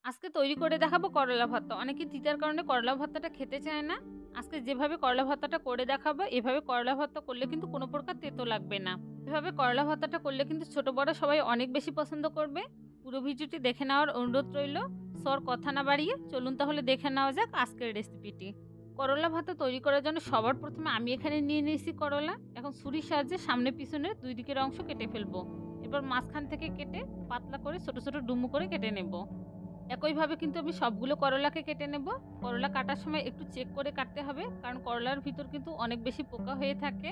আজকে তৈরি করে দেখাবো করলা ভর্তা। অনেকে তিতার কারণে করলা ভর্তাটা খেতে চায় না। আজকে যেভাবে করলা ভর্তাটা করে দেখাবো, এভাবে করলা ভর্তা করলে কিন্তু কোনো প্রকার তেতো লাগবে না। এভাবে করলা ভর্তাটা করলে কিন্তু ছোট বড় সবাই অনেক বেশি পছন্দ করবে। পুরো ভিডিওটি দেখে নেওয়ার অনুরোধ রইল। সর কথা না বাড়িয়ে চলুন তাহলে দেখে নেওয়া যাক আজকের রেসিপিটি। করলা ভর্তা তৈরি করার জন্য সবার প্রথমে আমি এখানে নিয়ে নিয়েছি করলা। এখন ছুরির সাহায্যে সামনে পিছনে দুই দিকের অংশ কেটে ফেলবো। এবার মাঝখান থেকে কেটে পাতলা করে ছোট ছোট ডুমু করে কেটে নেব। একইভাবে কিন্তু আমি সবগুলো করলাকে কেটে নেব। করলা কাটার সময় একটু চেক করে কাটতে হবে, কারণ করলার ভিতর কিন্তু অনেক বেশি পোকা হয়ে থাকে।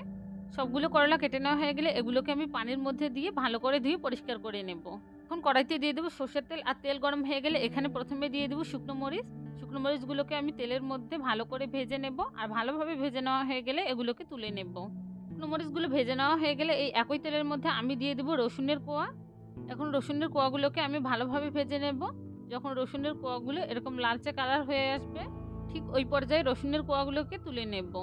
সবগুলো করলা কেটে নেওয়া হয়ে গেলে এগুলোকে আমি পানির মধ্যে দিয়ে ভালো করে ধুয়ে পরিষ্কার করে নেব। এখন কড়াইতে দিয়ে দেবো সর্ষের তেল, আর তেল গরম হয়ে গেলে এখানে প্রথমে দিয়ে দেবো শুকনো মরিচ। শুকনো মরিচগুলোকে আমি তেলের মধ্যে ভালো করে ভেজে নেব, আর ভালোভাবে ভেজে নেওয়া হয়ে গেলে এগুলোকে তুলে নেব। শুকনো মরিচগুলো ভেজে নেওয়া হয়ে গেলে এই একই তেলের মধ্যে আমি দিয়ে দেবো রসুনের কোয়া। এখন রসুনের কোয়াগুলোকে আমি ভালোভাবে ভেজে নেব। যখন রসুনের কোয়াগুলো এরকম লালচে কালার হয়ে আসবে, ঠিক ওই পর্যায়ে রসুনের কোয়াগুলোকে তুলে নেব।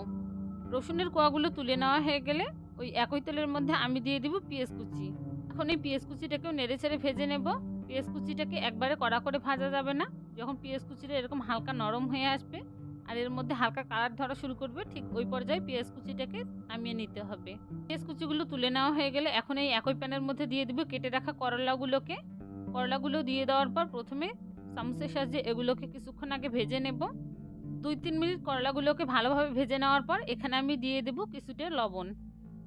রসুনের কোয়াগুলো তুলে নেওয়া হয়ে গেলে ওই একই তেলের মধ্যে আমি দিয়ে দিব পেঁয়াজ কুচি। এখন এই পেঁয়াজ কুচিটাকেও নেড়ে চেড়ে ভেজে নেব। পেঁয়াজ কুচিটাকে একবারে কড়া করে ভাজা যাবে না। যখন পেঁয়াজ কুচিটা এরকম হালকা নরম হয়ে আসবে আর এর মধ্যে হালকা কালার ধরা শুরু করবে, ঠিক ওই পর্যায়ে পেঁয়াজ কুচিটাকে নামিয়ে নিতে হবে। পেঁয়াজ কুচিগুলো তুলে নেওয়া হয়ে গেলে এখন এই একই প্যানের মধ্যে দিয়ে দিব কেটে রাখা করলাগুলোকে। করলাগুলো দিয়ে দেওয়ার পর প্রথমে চামচের সাহায্যে এগুলোকে কিছুক্ষণ আগে ভেজে নেব। 2-3 মিনিট করলাগুলোকে ভালোভাবে ভেজে নেওয়ার পর এখানে আমি দিয়ে দেব কিছুটা লবণ।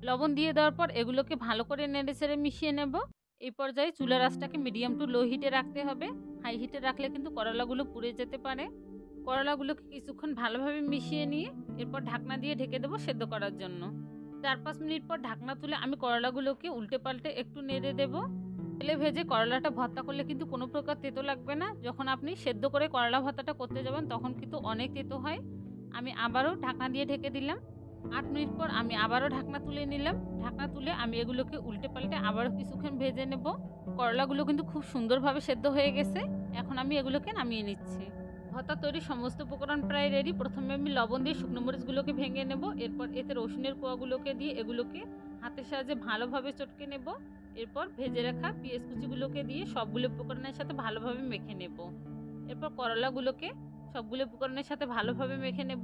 লবণ দিয়ে দেওয়ার পর এগুলোকে ভালো করে নেড়ে চেড়ে মিশিয়ে নেব। এই পর্যায়ে চুলার আঁচটাকে মিডিয়াম টু লো হিটে রাখতে হবে। হাই হিটে রাখলে কিন্তু করলাগুলো পুড়ে যেতে পারে। করলাগুলোকে কিছুক্ষণ ভালোভাবে মিশিয়ে নিয়ে এরপর ঢাকনা দিয়ে ঢেকে দেবো সেদ্ধ করার জন্য। 4-5 মিনিট পর ঢাকনা তুলে আমি করলাগুলোকে উল্টে পাল্টে একটু নেড়ে দেবো। তেলে ভেজে করলাটা ভর্তা করলে কিন্তু কোনো প্রকার তেতো লাগবে না। যখন আপনি সেদ্ধ করে করলা ভর্তাটা করতে যাবেন তখন কিন্তু অনেক তেতো হয়। আমি আবারও ঢাকনা দিয়ে ঢেকে দিলাম। 8 মিনিট পর আমি আবারও ঢাকনা তুলে নিলাম। ঢাকনা তুলে আমি এগুলোকে উল্টে পাল্টে আবারও কিছুক্ষণ ভেজে নেব। করলাগুলো কিন্তু খুব সুন্দরভাবে সেদ্ধ হয়ে গেছে। এখন আমি এগুলোকে নামিয়ে নিচ্ছি। ভর্তা তৈরির সমস্ত উপকরণ প্রায় রেডি। প্রথমে আমি লবণ দিয়ে শুকনো মরিচগুলোকে ভেঙে নেব। এরপর এতে রসুনের কোয়াগুলোকে দিয়ে এগুলোকে হাতের সাহায্যে ভালোভাবে চটকে নেব। এরপর ভেজে রাখা পেঁয়াজ কুচিগুলোকে দিয়ে সবগুলো উপকরণের সাথে ভালোভাবে মেখে নেব। এরপর করলাগুলোকে সবগুলো উপকরণের সাথে ভালোভাবে মেখে নেব।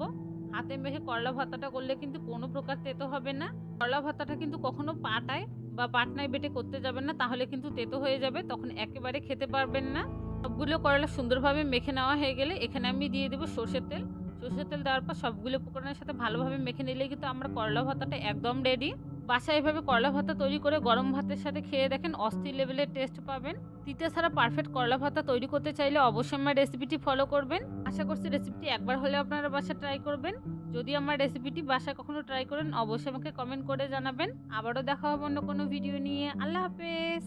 হাতে মেখে করলা ভর্তাটা করলে কিন্তু কোনো প্রকার তেতো হবে না। করলা ভর্তাটা কিন্তু কখনো পাটায় বা পাটনায় বেটে করতে যাবেন না, তাহলে কিন্তু তেতো হয়ে যাবে, তখন একেবারে খেতে পারবেন না। সবগুলো করলা সুন্দরভাবে মেখে নেওয়া হয়ে গেলে এখানে আমি দিয়ে দেবো সর্ষের তেল। সর্ষের তেল দেওয়ার পর সবগুলো উপকরণের সাথে ভালোভাবে মেখে নিলে কিন্তু আমার করলা ভর্তাটা একদম রেডি। বাসায় এভাবে করলা ভর্তা তৈরি করে গরম ভাতের সাথে খেয়ে দেখেন, অস্থির লেভেলের টেস্ট পাবেন। তিতা ছাড়া পারফেক্ট করলা ভর্তা তৈরি করতে চাইলে অবশ্যই আমার রেসিপিটি ফলো করবেন। আশা করছি রেসিপিটি একবার হলে আপনারা বাসায় ট্রাই করবেন। যদি আমার রেসিপিটি বাসায় কখনো ট্রাই করেন অবশ্যই আমাকে কমেন্ট করে জানাবেন। আবারও দেখা হবে অন্য কোনো ভিডিও নিয়ে। আল্লাহ হাফেজ।